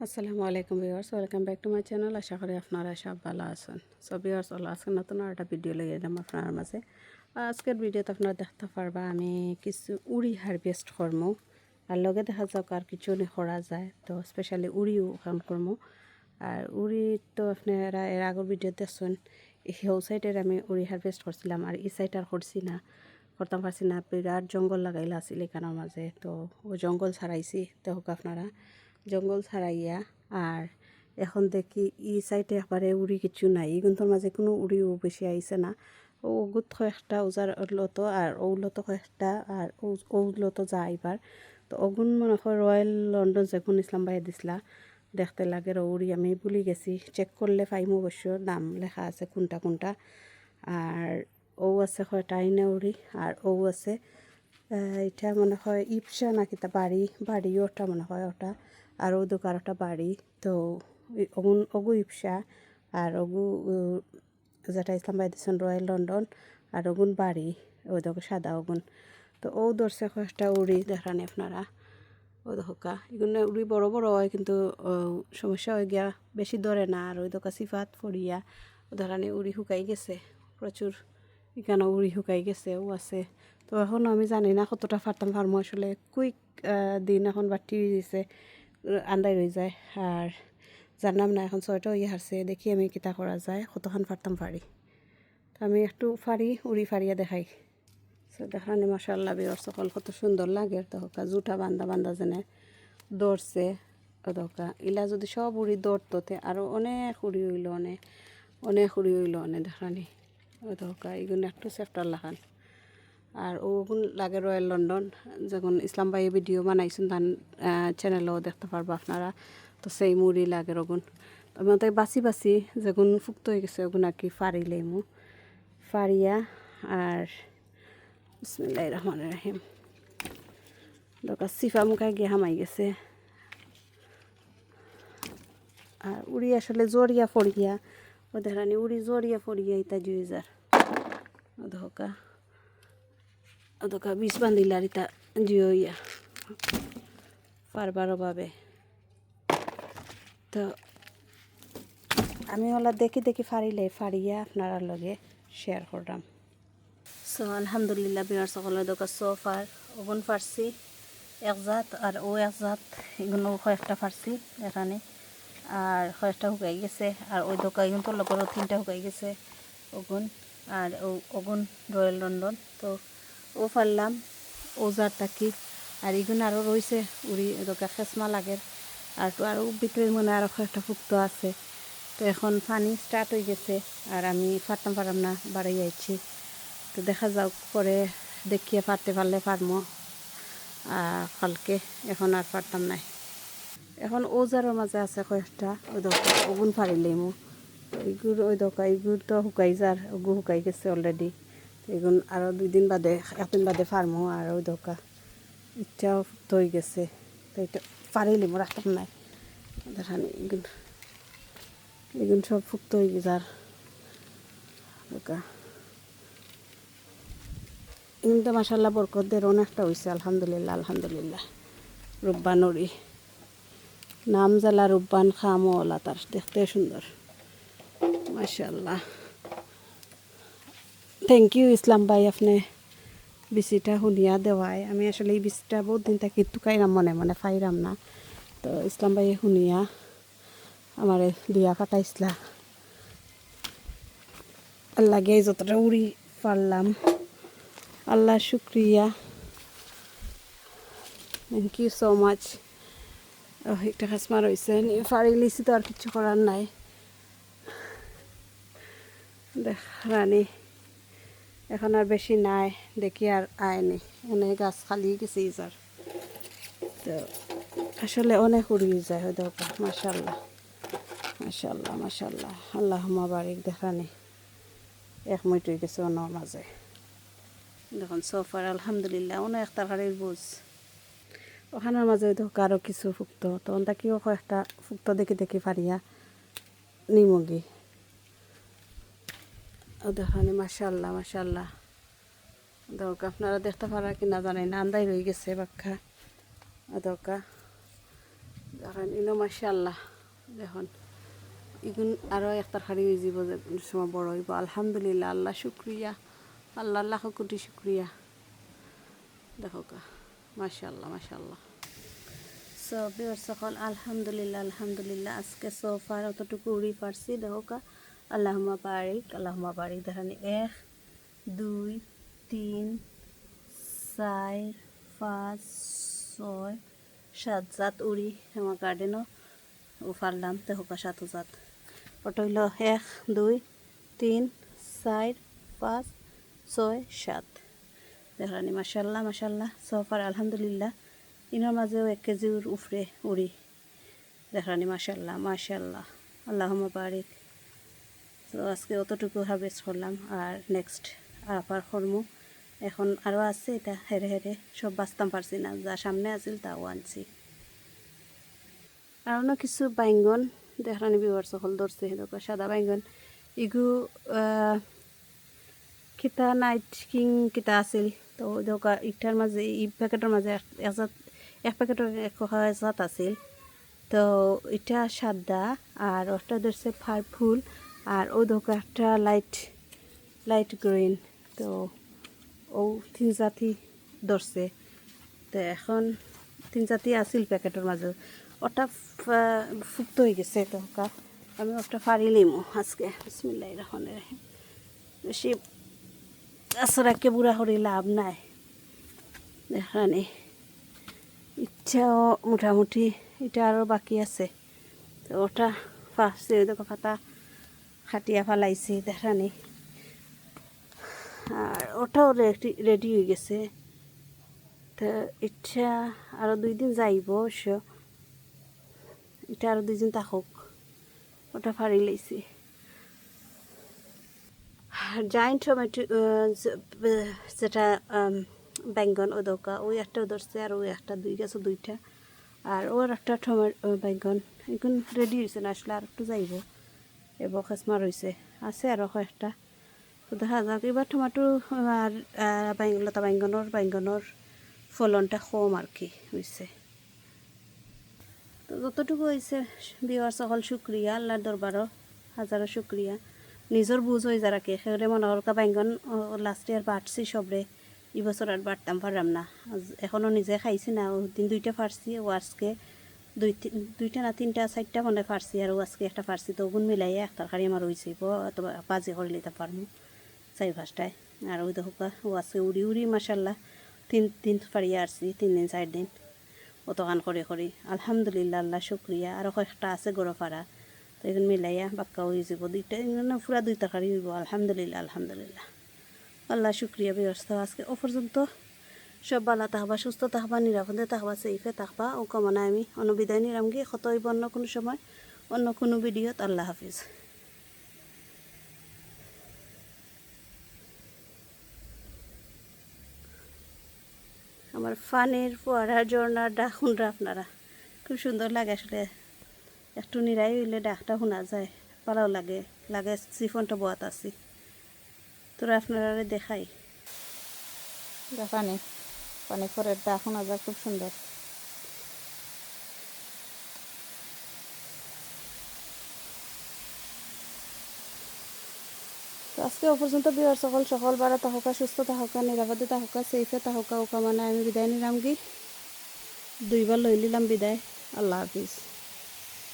আসসালামু আলাইকুম viewers, welcome back to my channel. আশা করি আপনারা সব ভালো আছেন। সো ভিউয়ার্স, আজকে নতুন একটা ভিডিও লইয়ে এলাম আপনার মাঝে। আজকের ভিডিওতে আপনারা দেখতে পারবা আমি কিছু উড়ি হারভেস্ট করবো, আর লগে দেখা যাক আর কিছু করা যায়। তো স্পেশালি উড়িও ওখান করবো। আর উড়ি তো আপনারা এর আগের ভিডিও দেখছেন, হেউ সাইডের আমি উড়ি হারভেস্ট করছিলাম, আর এই সাইড আর করছি না, করতাম পারছি না। বিরাট জঙ্গল লাগাইলা আছিল এখানের মাঝে, তো ও জঙ্গল ছাড়াইছি। তো হোক আপনারা জঙ্গল ছাড়াইয়া, আর এখন দেখি ই সাইডে একবারে উড়ি কিছু নাই, কিন্তু মাঝে কোনো উড়িও বেশি আইছে না। ওগুত কয়েকটা উজার লতো, আর ওগুলোতো কয়েকটা, আর ওগুলোতো যা এবার। তো ওগুন মনে হয় রয়্যাল লন্ডন যেগুন ইসলাম ভাই দিছিলা দেখতে লাগে উড়ি, আমি ভুলি গেছি। চেক করলে পাইমো অবশ্য, নাম লেখা আছে কোনটা কোনটা। আর ও আছে কয়টা আইনা উড়ি, আর ও আছে এটা মনে হয় ইপসা নাকি তা বাড়ি ওটা মনে হয় ওটা। আর ও দোকান একটা বাড়ি। তো ওগু ইপসা, আর ওগু যেটা ইসলাম বাই দিচ্ছেন রয়্যাল লন্ডন, আর ওগুন বাড়ি ওই দেখো সাদা ওগুন। তো ও ধরছে কয়েকটা উড়ি দেখানি আপনারা। ও দেখা এগুলো উড়ি বড় বড় হয়, কিন্তু সমস্যা হয়ে গিয়া বেশি ধরে না। আর ওই দোকা সিফাত ফড়িয়া ও দেখানি উড়ি শুকাই গেছে প্রচুর, এখানে উড়ি শুকাই গেছে ও আছে। তো এখন আমি জানি না কতটা পারতাম পারমো, আসলে কুইক দিন এখন বাটি দিছে আন্দাই রয়ে যায়। আর জানলাম না এখন 6টা ইয়ে হারছে, দেখি আমি কিতা করা যায়, কতক্ষণ পারতাম পারি। তো আমি একটু ফাড়ি উড়ি ফাড়িয়া দেখাই। সো দেখানি মাশাআল্লাহ বিয়ার সকল কত সুন্দর লাগে। তো হোকা জুটা বান্দা বান্দা যেনে দৌড়ছে ওদকা ইলা যদি সব উড়ি দৌড়তে আরও অনেক উড়ি হইল, অনেক অনেক উড়ি হইল অনেক দেখানি। ওদকা এগুলো একটু সেফটার লাগান। আর ওগুন লাগে রয়্যাল লন্ডন, যখন ইসলাম ভাই ভিডিও বানাইছেন তার চ্যানেলেও দেখতে পারবো আপনারা। তো সেই মুড়ি লাগে ওগুন আমি তাই বাছি বাছি যখন ফুক্ত হয়ে গেছে ওগুন আর কি ফাড়িলে মু ফাড়িয়া। আর বিসমিল্লাহির রহমানির রহিম দরকার সিফা মুখায় গিয়ে হামাই গেছে। আর উড়ি আসলে জড়িয়া ফড়িয়া ও দেখানি উড়ি জড়িয়া ফড়িয়া ইতা 2000 ওদকা ওদকা বিষ বান্ধিলার ইতা জিও ইয়া পারবার অভাবে। তো আমি ওলা দেখি দেখি ফাড়িয়া আপনারা লগে শেয়ার করলাম। সো আলহামদুলিল্লাহ বিনার সকলের দোকান সোফার ওগুন ফার্সি এক জাত, আর ও এক জাত এগুলো কয়েকটা ফার্সি এখানে। আর কয়েকটা শুকাই গেছে, আর ওই দোকান এগুন তোর লগরও 3টা শুকাই গেছে ওগুন। আর ওগুন রয়্যাল লন্ডন। তো ও ফারলাম ও জাতটা কি। আর এগুলো আরও রয়েছে উড়ি দোকান খেসমা লাগে, আর তো আরও ভিতরে মনে আরও কয়েকটা ফুক্ত আছে। তো এখন পানি স্টার্ট হয়ে গেছে, আর আমি ফাটতাম পারাম না বাড়াই যাচ্ছি। তো দেখা যাক পরে দেখিয়ে পারতে পারলে পারমো, কালকে এখন আর পারতাম নাই। এখন ওজারের মাঝে আছে কয়েকটা ওই দোকা ওগুন ফাড়িলেই মো এইগুলো ওই দোকা এইগুলো তো শুকাই যার ওগু শুকাই গেছে অলরেডি। এগুন আরও 2 দিন বাদে 1 দিন বাদে ফার্মো। আর ওই দোকা ইচ্ছাও তৈ গেছে, তো এটা ফাড়িলিমো রাখতাম নাই দেখানি। এগুন এগুন সব ফুক্ত হয়ে যার দোকা। কিন্তু মাশাআল্লাহ বরকতদের অনেকটা হয়েছে, আলহামদুলিল্লাহ আলহামদুলিল্লাহ। রুব্বানুরি নাম জ্বালা রুব্বান খামওয়ালা, তার দেখতে সুন্দর মাশাআল্লাহ। থ্যাংক ইউ ইসলাম ভাই, আপনি বিচিটা শুনিয়া দেওয়ায়। আমি আসলে এই বিচিটা বহুত দিন থাকি টুকাইরাম মনে মনে ফাইরাম না। তো ইসলাম ভাই শুনিয়া আমার দিয়া কাটাইছিলা, আল্লাহ গিয়ে যতটা উড়ি পারলাম আল্লাহ শুক্রিয়া, থ্যাংক ইউ সো মাচ। একটা খাসমা রয়েছে ফাড়ি লিছি, তো আর কিছু করার নাই। দেখ রানী এখন আর বেশি নাই, দেখি আর আয়নি অনেক গাছ খালি গেছে ইজার। তো আসলে অনেক উড়িয়ে যায় হয়তো। মাশাল্লাহ মাশাল্লাহ মাশাল্লাহ আল্লাহ বারিক। দেখানি এক মিনিট হয়ে গেছে ওনার মাঝে। দেখুন সোফার আলহামদুলিল্লাহ অনেক তরকারির বুঝ ওখানের মাঝে হয়তো কারো কিছু ফুক্ত, তখন তাকেও কয়েকটা ফুক্ত দেখি দেখি ফারিয়া নিমগি। ও দেখানি মাশাল্লাহ মাশাল্লাহ। দরকার আপনারা দেখতে পারা কি না জানেন, আন্দাই রয়ে গেছে বাক্কা দরকার দেখেন ইনো মাশাআল্লাহ দেখুন ইগুন আরও একটা খাড়ি হয়ে যাব সময় বড় হইব আলহামদুলিল্লাহ আল্লাহ শুক্রিয়া আল্লাহ লাখ কোটি শুক্রিয়া দেখো কা মাশাআল্লাহ মাশাআল্লাহ সো বিয়ার সকল আলহামদুলিল্লাহ আলহামদুলিল্লাহ আজকে সোফার অতটুকু উড়ি পারছি দেখো কা আল্লাহুম্মা বারিক দেখেন 1 2 3 4 5 6 7 জাত উড়ি আমার গার্ডেনও উফারলাম দেখো কা 7 জাত ওটা হইল 1 2 3 4 5 6 7 দেখানি মাশাআল্লাহ মাশাআল্লাহ সোফার আলহামদুলিল্লাহ ইনার মাঝেও 1 কেজির উপরে উড়ি দেখানি মাশাআল্লাহ মাশাআল্লাহ আল্লাহুম্মা বারিক। তো আজকে অতটুকু হারভেস্ট করলাম আর নেক্সট আবার করমু এখন আরও আছে এটা হেরে হেরে সব বাঁচতাম পারছি না যা সামনে আছিল তাও আনছি আর অন্য কিছু বাইঙ্গন দেখানি বিবার সকল ধরছে সেরকম সাদা বাইঙ্গন ইগু কিতা নাইট কিং কিতা আছিল তো দেখা ইটার মাঝে ই প্যাকেটের মাঝে এক প্যাকেটের এক জাত আছিল তো এটা সাদা আর ওটা ধরছে পার্পল আর ও দেখা একটা লাইট গ্রিন তো ও 3 জাতি ধরছে তো এখন 3 জাতি আছিল প্যাকেটের মাঝে ওটা ফুক্ত হয়ে গেছে তো আমি ওটা ফাড়ি লিমু আজকে বিসমিল্লাহির রহমানির রহিম বেশি আসরাকে বুড়া করে লাভ নাই দেখানি ইচ্ছাও মোটামুটি এটা আরও বাকি আছে তো ওটা ফার্স্টে দেখো পাতা খাটিয়া ফালাইছি দেখানি আর ওটাও রেডি হয়ে গেছে তো ইচ্ছা আরও 2 দিন যাইব অবশ্য এটা আরও 2 দিন থাকুক ওটা ফাড়ি লাইছি জায়েন্ট টমেটো যেটা বেঙ্গন ও দোকা ওই একটা ধরছে আর ওই একটা 2 গেছে 2টা আর ওর একটা বেঙ্গন এখন রেডি হয়েছে না আসলে আর একটু যাইব এবং খেসমার হয়েছে আছে আরও কয়েকটা তো দেখা যাক এবার টমেটো আর লতা বেঙ্গনের ফলনটা কম আর কি হয়েছে তো যতটুকু হয়েছে বিয়ার সকল শুক্রিয়া আল্লাহর দরবারও হাজারো শুক্রিয়া নিজের বুঝ হয়ে যারা কে সেগুলো মনে হলকা বাইঙ্গন লাস্ট ইয়ার বাড়ছি সবরে এই বছর আর বাড়তাম পারলাম না এখনও নিজে খাইছি না দিন 2টা ফাড়ছি ও আজকে 2টা না 3টা 4টা মনে ফাড়ছি আর ও আজকে একটা ফাড়ছি তো ওগুন মিলাইয়া এক তরকারি আমার হয়েছে অথবা বাজি করে নিতে পারবো 4-5টায় আর ওই দেখো ও আজকে উড়ি মাসাল্লাহ 3 ফাড়িয়ে আসছি 3 দিন 4 দিন অতখান করে আলহামদুলিল্লাহ আল্লাহ শুক্রিয়া আরও কয়েকটা আছে গরো ফাড়া তো এখন মিলাইয়া বাক্কা হয়ে যাব 2টা পুরা 2 তরকারি হইব আলহামদুলিল্লাহ আলহামদুলিল্লাহ আল্লাহ শুক্রিয়া ব্যবস্থা আজকে ও পর্যন্ত সব ভালো থাকবা সুস্থ থাকবা নিরাপদে থাকবা সেফে থাকবা ও কামনা আমি অনুবিদায় নিলামগে কত হইব অন্য কোনো সময় অন্য কোনো ভিডিওত আল্লাহ হাফিজ। আমার ফানের ফোয়ারার ঝর্ণার ডাক শুনরা আপনারা খুব সুন্দর লাগে আসলে একটু নিরাই হইলে ডাকটা শোনা যায় ভালো লাগে সিফনটা বোয়াত আছি তোরা আপনারা দেখাই পানি ফোয়ারার ডাক শোনা যায় খুব সুন্দর। তো আজকে ও পর্যন্ত বিয়ার সকল বারা তাহকা সুস্থ তাহকা নিরাপদে তাহকা সেফে তাহকা ও কামনা আমি বিদায় নিলাম কি 2বার লই নিলাম বিদায় আল্লাহ হাফিজ।